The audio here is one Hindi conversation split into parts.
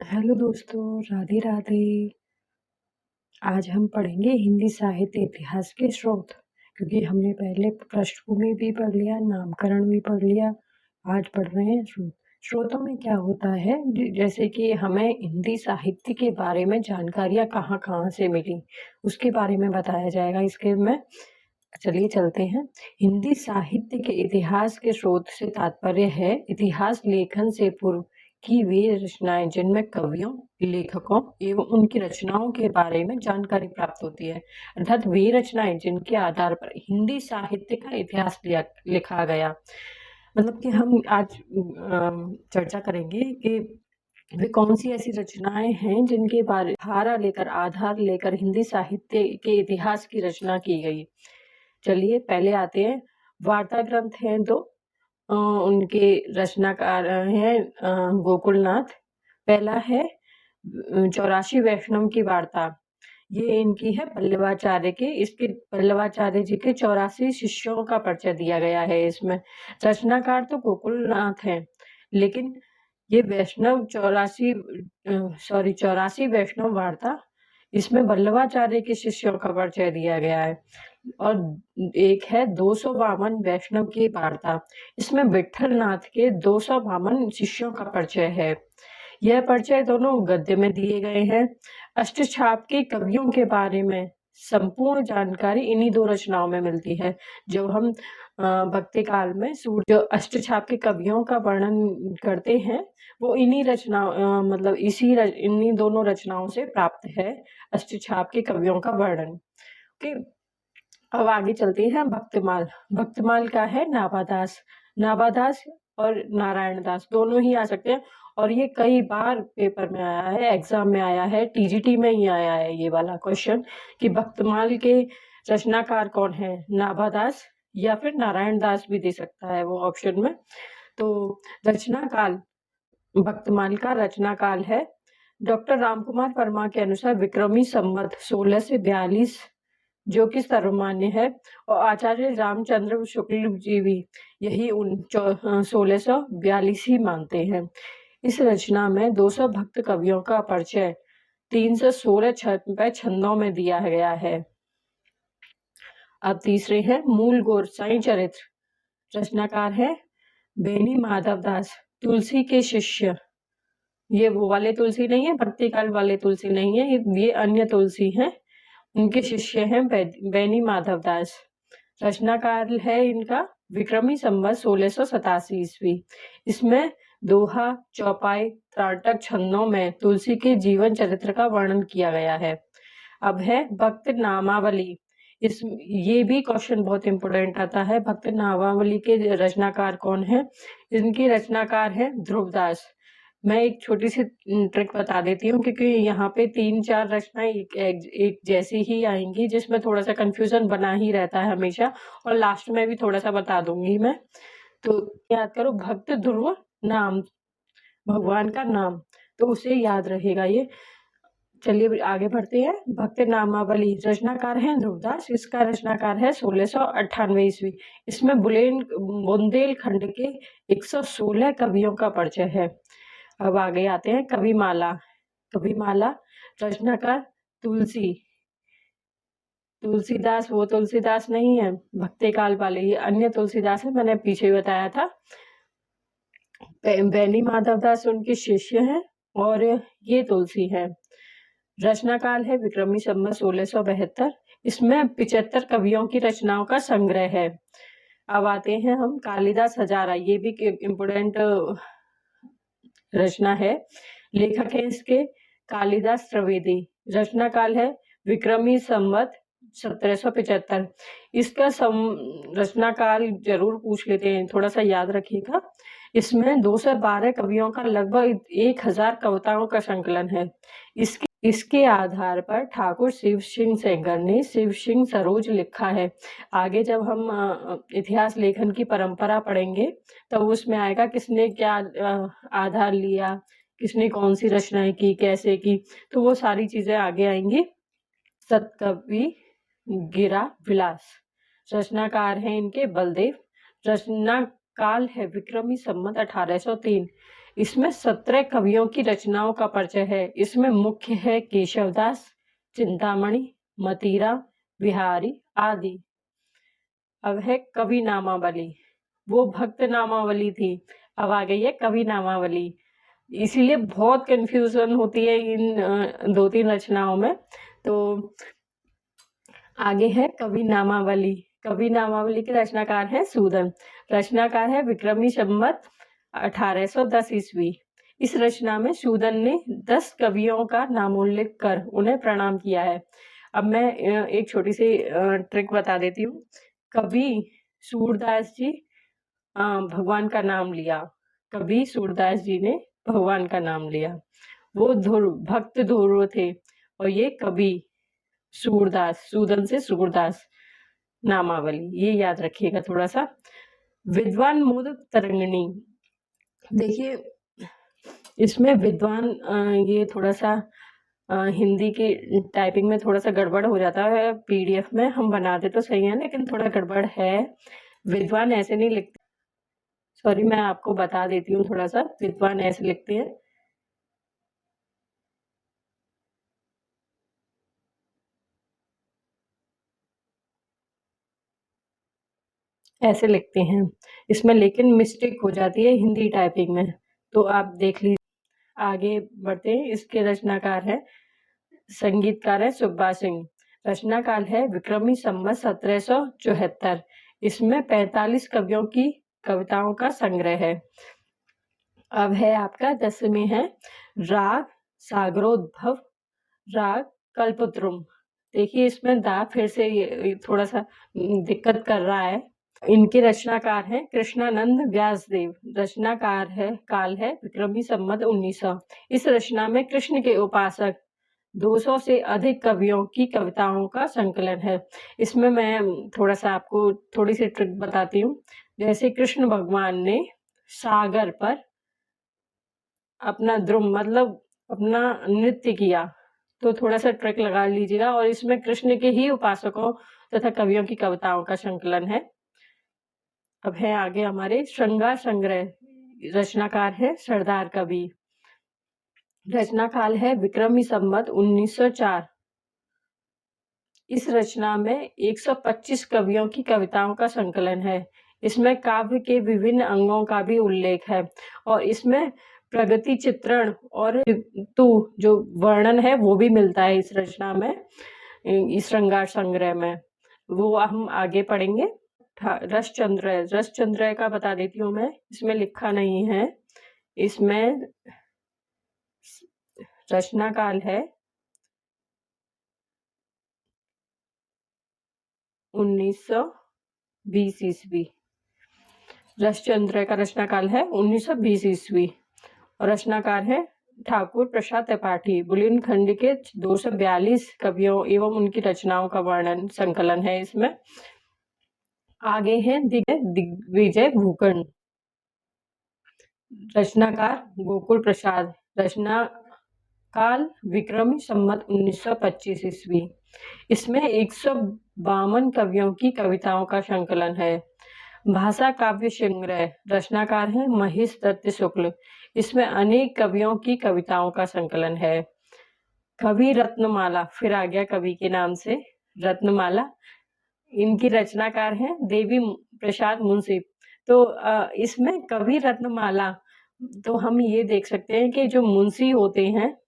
हेलो दोस्तों, राधे राधे। आज हम पढ़ेंगे हिंदी साहित्य इतिहास के स्रोत, क्योंकि हमने पहले पृष्ठभूमि भी पढ़ लिया, नामकरण भी पढ़ लिया। आज पढ़ रहे हैं स्रोत। स्रोतों में क्या होता है, जैसे कि हमें हिंदी साहित्य के बारे में जानकारियाँ कहाँ-कहाँ से मिली, उसके बारे में बताया जाएगा इसके में। चलिए चलते हैं। हिंदी साहित्य के इतिहास के स्रोत से तात्पर्य है इतिहास लेखन से पूर्व की वे रचनाएं जिनमें कवियों, लेखकों एवं उनकी रचनाओं के बारे में जानकारी प्राप्त होती है। अर्थात वे रचनाएं जिनके आधार पर हिंदी साहित्य का इतिहास लिखा गया। मतलब कि हम आज चर्चा करेंगे कि वे कौन सी ऐसी रचनाएं हैं जिनके बारे आधार लेकर हिंदी साहित्य के इतिहास की रचना की गई। चलिए पहले आते हैं। वार्ता ग्रंथ हैं दो। उनके रचनाकार हैं गोकुलनाथ। पहला है 84 वैष्णव की वार्ता। ये इनकी है पल्लवाचार्य की। इसके पल्लवाचार्य जी के 84 शिष्यों का परिचय दिया गया है इसमें। रचनाकार तो गोकुलनाथ हैं, लेकिन ये वैष्णव 84 वैष्णव वार्ता, इसमें वल्लभाचार्य के शिष्यों का परिचय दिया गया है। और एक है 252 वैष्णव की वार्ता। इसमें विठल नाथ के 252 शिष्यों का परिचय है। यह परिचय दोनों गद्य में दिए गए हैं। अष्टछाप के कवियों के बारे में संपूर्ण जानकारी इन्हीं दो रचनाओं में मिलती है। जब हम भक्ति काल में सूर्य अष्टछाप के कवियों का वर्णन करते हैं, वो इन्हीं मतलब इन्हीं दोनों रचनाओं से प्राप्त है अष्टछाप के कवियों का वर्णन। ओके, अब आगे चलते हैं। भक्तमाल। भक्तमाल का है नाभादास। नाभादास और नारायण दास दोनों ही आ सकते हैं, और ये कई बार पेपर में आया है, एग्जाम में आया है, टीजीटी में ही आया है ये वाला क्वेश्चन कि भक्तमाल के रचनाकार कौन है, नाभादास या फिर नारायण दास भी दे सकता है वो ऑप्शन में। तो रचनाकाल, भक्तमाल का रचनाकाल है डॉक्टर रामकुमार वर्मा के अनुसार विक्रमी संवत 16 से 42, जो कि सर्वमान्य है, और आचार्य रामचंद्र शुक्ल जी भी यही 1642 ही मानते हैं। इस रचना में 200 भक्त कवियों का परिचय 316 छंदों में दिया गया है। अब तीसरे हैं मूल गोसाई चरित्र। रचनाकार है बेनी माधव दास, तुलसी के शिष्य। ये वो वाले तुलसी नहीं है, भक्ति काल वाले तुलसी नहीं है, ये अन्य तुलसी हैं। उनके शिष्य हैं बेनी माधव दास। रचनाकाल है इनका विक्रमी संवत 1687 ईस्वी। इसमें दोहा, चौपाई, त्राटक छंदों में तुलसी के जीवन चरित्र का वर्णन किया गया है। अब है भक्त नामावली। ये भी क्वेश्चन बहुत इंपोर्टेंट आता है। भक्त नामावली के रचनाकार कौन है? इनकी रचनाकार है ध्रुवदास। मैं एक छोटी सी ट्रिक बता देती हूँ, क्योंकि यहाँ पे 3-4 रचनाएं एक जैसी ही आएंगी, जिसमें थोड़ा सा कंफ्यूजन बना ही रहता है हमेशा, और लास्ट में भी थोड़ा सा बता दूंगी मैं। तो याद करो, भक्त ध्रुव नाम, भगवान का नाम, तो उसे याद रहेगा ये। चलिए आगे बढ़ते हैं। भक्त नामावली, रचनाकार है ध्रुवदास। इसका रचनाकार है 1698 ईस्वी। इसमें बुंदेलखंड के 116 कवियों का परिचय है। अब आगे आते हैं कविमाला। कविमाला, रचनाकार तुलसी। तुलसीदास वो तुलसीदास नहीं है भक्ति काल वाले, ये अन्य तुलसीदास है, मैंने पीछे बताया था। बेनी माधव दास उनके शिष्य हैं, और ये तुलसी है। रचनाकाल है विक्रमी संवत 1672। इसमें 75 कवियों की रचनाओं का संग्रह है। अब आते हैं हम कालिदास हजारा। ये भी इम्पोर्टेंट रचना है। लेखक है इसके कालिदास त्रिवेदी। रचनाकाल है विक्रमी संवत 1775। इसका रचनाकाल जरूर पूछ लेते हैं, थोड़ा सा याद रखिएगा। इसमें 212 कवियों का लगभग 1000 कविताओं का संकलन है। इसके आधार पर ठाकुर शिव सिंह सेंगर ने शिव सिंह सरोज लिखा है। आगे जब हम इतिहास लेखन की परंपरा पढ़ेंगे, तब उसमें आएगा किसने क्या आधार लिया, किसने कौन सी रचनाएं की, कैसे की, तो वो सारी चीजें आगे आएंगी। सतकवि गिरा विलास, रचनाकार हैं इनके बलदेव। रचना काल है विक्रमी संवत 1803। इसमें 17 कवियों की रचनाओं का परिचय है। इसमें मुख्य है केशवदास, चिंतामणि, मतीरा, बिहारी आदि। अब है कवि नामावली। वो भक्त नामावली थी, अब आ गई है कवि नामावली। इसीलिए बहुत कंफ्यूजन होती है इन 2-3 रचनाओं में। तो आगे है कवि नामावली। कवि नामावली के रचनाकार है सूदन। रचनाकार है विक्रमी संवत 1810 ईस्वी। इस रचना में सूदन ने 10 कवियों का नामोल्लेख कर उन्हें प्रणाम किया है। अब मैं एक छोटी सी ट्रिक बता देती हूँ। कवि सूरदास जी भगवान का नाम लिया। कवि सूरदास जी ने भगवान का नाम लिया। वो भक्त ध्रुव थे और ये कवि सूरदास, सूदन से सूरदास। नामावली ये याद रखिएगा थोड़ा सा। विद्वान मोदक तरंगिणी। देखिए इसमें विद्वान ये थोड़ा सा हिंदी की टाइपिंग में थोड़ा सा गड़बड़ हो जाता है। पीडीएफ में हम बनाते तो सही है लेकिन थोड़ा गड़बड़ है। विद्वान ऐसे नहीं लिखते, सॉरी मैं आपको बता देती हूँ थोड़ा सा। विद्वान ऐसे लिखते हैं, ऐसे लिखते हैं इसमें, लेकिन मिस्टेक हो जाती है हिंदी टाइपिंग में, तो आप देख लीजिए। आगे बढ़ते हैं। इसके रचनाकार है, संगीतकार है सुब्बा सिंह। रचनाकाल है विक्रमी संवत 1774। इसमें 45 कवियों की कविताओं का संग्रह है। अब है आपका 10 में है राग सागरोद्भव, राग कल्पद्रुम। देखिए इसमें दा फिर से ये थोड़ा सा दिक्कत कर रहा है। इनके रचनाकार हैं कृष्णानंद व्यासदेव। रचनाकार है काल है विक्रमी संवत 1900। इस रचना में कृष्ण के उपासक 200 से अधिक कवियों की कविताओं का संकलन है। इसमें मैं थोड़ा सा आपको थोड़ी सी ट्रिक बताती हूँ। जैसे कृष्ण भगवान ने सागर पर अपना द्रुम मतलब अपना नृत्य किया, तो थोड़ा सा ट्रिक लगा लीजिएगा। और इसमें कृष्ण के ही उपासकों तथा कवियों की कविताओं का संकलन है। अब है आगे हमारे श्रृंगार संग्रह। रचनाकार है सरदार कवि। रचना काल है विक्रमी संवत 1904। इस रचना में 125 कवियों की कविताओं का संकलन है। इसमें काव्य के विभिन्न अंगों का भी उल्लेख है और इसमें प्रगति चित्रण और जो वर्णन है वो भी मिलता है इस रचना में, इस श्रृंगार संग्रह में। वो हम आगे पढ़ेंगे। रसचंद्र का बता देती हूँ मैं, इसमें लिखा नहीं है। इसमें रचना काल है 1920 ईस्वी। रसचंद्र का रचना काल है 1920 ईस्वी और रचनाकार है ठाकुर प्रसाद त्रिपाठी। बुंदेलखंड के 242 कवियों एवं उनकी रचनाओं का वर्णन संकलन है इसमें। आगे है दिग्विजय भूखंड। रचनाकार गोकुल प्रसाद। रचना काल विक्रमी संवत 1925 ईस्वी। इसमें 152 कवियों की कविताओं का संकलन है। भाषा काव्य संग्रह। रचनाकार है महेश दत्त शुक्ल। इसमें अनेक कवियों की कविताओं का संकलन है। कवि रत्नमाला, फिर आ गया कवि के नाम से रत्नमाला। इनकी रचनाकार है देवी प्रसाद मुंशी। तो इसमें कवि रत्नमाला, तो हम ये देख सकते हैं कि जो मुंशी होते हैं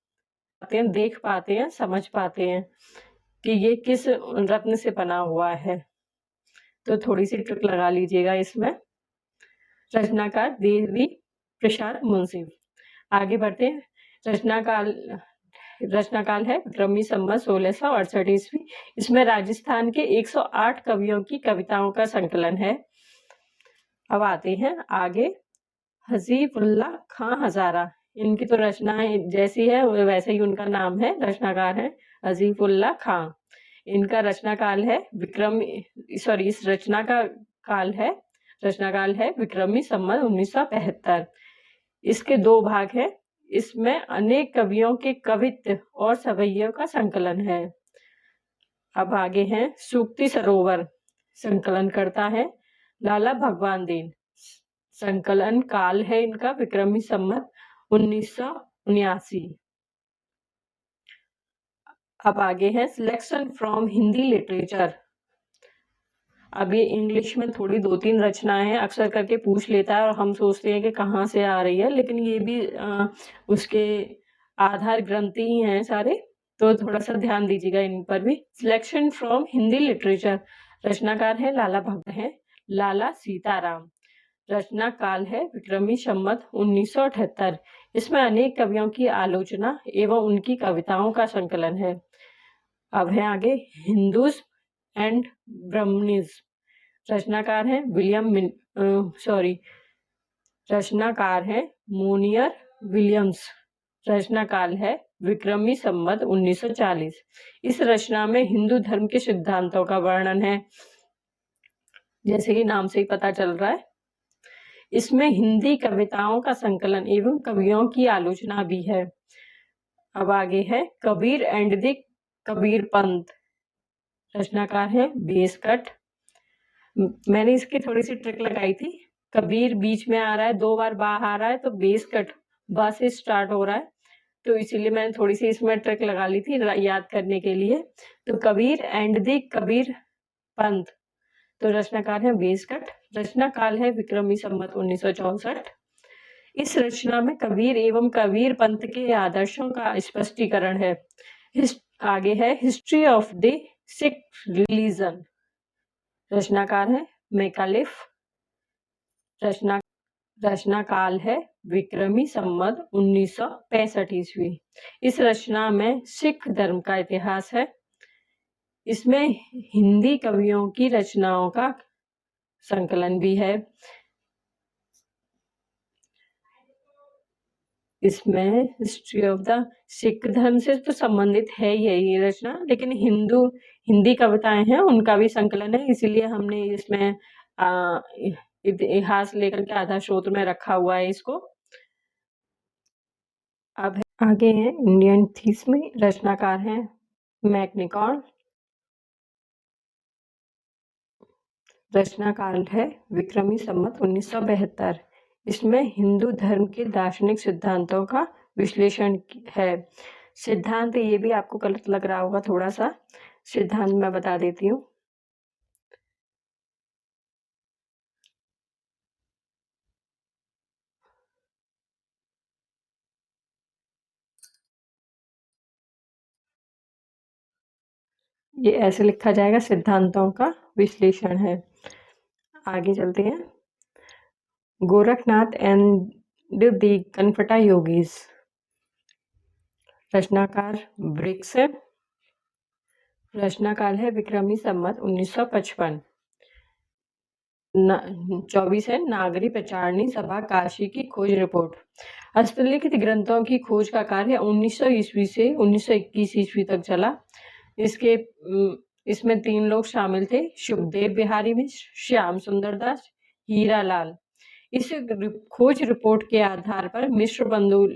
देख पाते हैं, समझ पाते हैं कि ये किस रत्न से बना हुआ है। तो थोड़ी सी ट्रिक लगा लीजिएगा इसमें। रचनाकार देवी प्रसाद मुंशी। आगे बढ़ते हैं। रचनाकाल है विक्रमी संवत 1668 ईस्वी। इसमें राजस्थान के 108 कवियों की कविताओं का संकलन है। अब आते हैं आगे हजीबुल्लाह खां हजारा। इनकी तो रचनाएं जैसी है वैसे ही उनका नाम है। रचनाकार है हजीबुल्लाह खां। इनका रचनाकाल है इस रचना का रचनाकाल है विक्रमी संवत 1975। इसके 2 भाग है। इसमें अनेक कवियों के कवित्व और सवैयों का संकलन है। अब आगे हैं सूक्ति सरोवर। संकलन करता है लाला भगवान दीन। संकलन काल है इनका विक्रमी संवत 1979। अब आगे है सिलेक्शन फ्रॉम हिंदी लिटरेचर। अब ये इंग्लिश में थोड़ी 2-3 रचनाएं हैं, अक्सर करके पूछ लेता है और हम सोचते हैं कि कहाँ से आ रही है, लेकिन ये भी उसके आधार ग्रंथ ही हैं सारे, तो थोड़ा सा ध्यान दीजिएगा इन पर भी। सिलेक्शन फ्रॉम हिंदी लिटरेचर, रचनाकार है लाला भक्त है लाला सीताराम। रचना काल है विक्रमी संवत 1978। इसमें अनेक कवियों की आलोचना एवं उनकी कविताओं का संकलन है। अब है आगे हिंदूज एंड ब्रह्मनिज। रचनाकार है रचनाकार है मोनियर विलियम्स। रचना काल है विक्रमी संवत 1940। इस रचना में हिंदू धर्म के सिद्धांतों का वर्णन है, जैसे कि नाम से ही पता चल रहा है। इसमें हिंदी कविताओं का संकलन एवं कवियों की आलोचना भी है। अब आगे है कबीर एंड द कबीर पंथ। रचनाकार है बेसकट। मैंने इसकी थोड़ी सी ट्रिक लगाई थी, कबीर बीच में आ रहा है, 2 बार बा आ रहा है, तो बेसकट बा से स्टार्ट हो रहा है, तो इसीलिए मैंने थोड़ी सी इसमें ट्रिक लगा ली थी याद करने के लिए। तो कबीर एंड द कबीर पंथ, तो रचनाकार है बेसकट। रचना काल है विक्रमी संवत 1964। इस रचना में कबीर एवं कबीर पंथ के आदर्शों का स्पष्टीकरण है। आगे है history of the Sikh religion. रचनाकार है मैकालिफ। रचना काल है विक्रमी संवत 1965 ईस्वी। इस रचना में सिख धर्म का इतिहास है। इसमें हिंदी कवियों की रचनाओं का संकलन भी है। इसमें हिस्ट्री ऑफ द सिख धर्म से तो संबंधित है यही रचना, लेकिन हिंदी कविताएं हैं उनका भी संकलन है, इसीलिए हमने इसमें इतिहास लेकर के आधार स्रोत में रखा हुआ है इसको। अब आगे है इंडियन थीस में। रचनाकार हैं मैकनिकॉन। रचना काल है विक्रमी संवत 1972। इसमें हिंदू धर्म के दार्शनिक सिद्धांतों का विश्लेषण है। सिद्धांत ये भी आपको गलत लग रहा होगा थोड़ा सा, सिद्धांत मैं बता देती हूँ। ये ऐसे लिखा जाएगा, सिद्धांतों का विश्लेषण है। आगे चलते हैं। Gorakhnath and the Kanphata yogis. रचनाकार ब्रिक्स। रचना काल है विक्रमी संवत 1955। 24 है नागरी प्रचारणी सभा काशी की खोज रिपोर्ट। हस्तलिखित ग्रंथों की खोज का कार्य 1900 ईस्वी से 1921 ईस्वी तक चला। इसमें 3 लोग शामिल थे, शुभदेव बिहारी मिश्र, श्याम सुंदर दास, हीरालाल। इस खोज रिपोर्ट के आधार पर मिश्र बंधु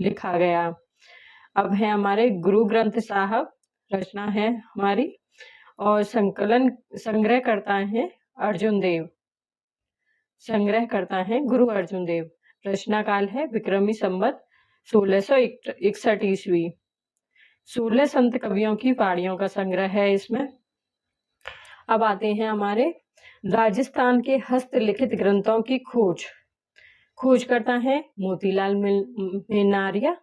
लिखा गया। अब है हमारे गुरु ग्रंथ साहब। रचना है हमारी और संग्रह करता है अर्जुन देव। संग्रह करता है गुरु अर्जुन देव। रचना काल है विक्रमी संवत 1661 ईस्वी। 16 संत कवियों की वाणियों का संग्रह है इसमें। अब आते हैं हमारे राजस्थान के हस्तलिखित ग्रंथों की खोज करता है मोतीलाल मेनारिया।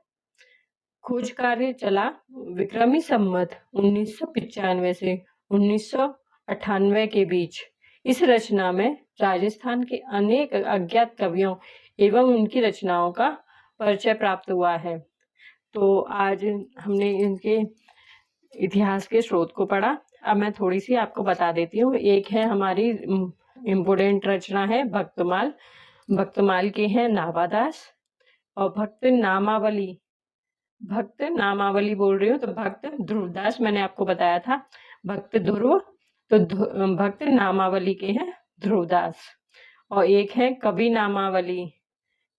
खोज कार्य चला विक्रमी संवत 1995 से 1998 के बीच। इस रचना में राजस्थान के अनेक अज्ञात कवियों एवं उनकी रचनाओं का परिचय प्राप्त हुआ है। तो आज हमने इनके इतिहास के स्रोत को पढ़ा। अब मैं थोड़ी सी आपको बता देती हूँ। एक है हमारी इम्पोर्टेंट रचना है भक्तमाल। भक्तमाल के हैं नाभादास। और भक्त नामावली बोल रही हूँ तो भक्त ध्रुवदास, मैंने आपको बताया था भक्त ध्रुव, तो भक्त नामावली के हैं ध्रुवदास। और एक है कवि नामावली,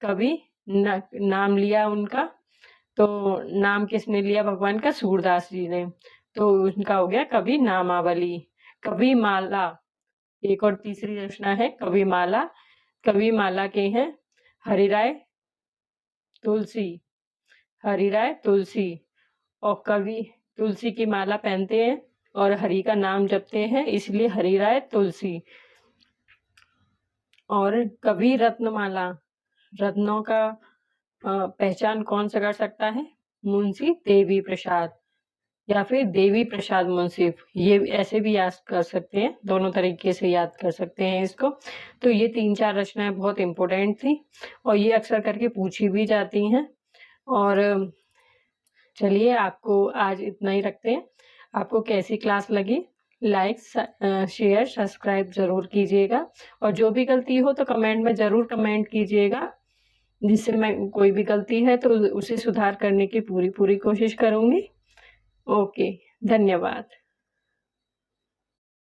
कवि नाम लिया उनका, तो नाम किसने लिया भगवान का? सूरदास जी ने, तो उनका हो गया कवि नामावली। कवि माला एक और तीसरी रचना है कवि माला। कवि माला के हैं हरिराय तुलसी, हरि राय तुलसी। और कवि तुलसी की माला पहनते हैं और हरि का नाम जपते हैं, इसलिए हरि राय तुलसी। और कवि रत्नमाला, रत्नों का पहचान कौन सा कर सकता है? मुंशी देवी प्रसाद या फिर देवी प्रसाद मुंसिफ, ये ऐसे भी याद कर सकते हैं, दोनों तरीके से याद कर सकते हैं इसको। तो ये 3-4 रचनाएं बहुत इम्पोर्टेंट थी और ये अक्सर करके पूछी भी जाती हैं। और चलिए आपको आज इतना ही रखते हैं। आपको कैसी क्लास लगी? लाइक, शेयर, सब्सक्राइब ज़रूर कीजिएगा और जो भी गलती हो तो कमेंट में ज़रूर कमेंट कीजिएगा, जिससे मैं कोई भी गलती है तो उसे सुधार करने की पूरी कोशिश करूँगी। ओके, धन्यवाद।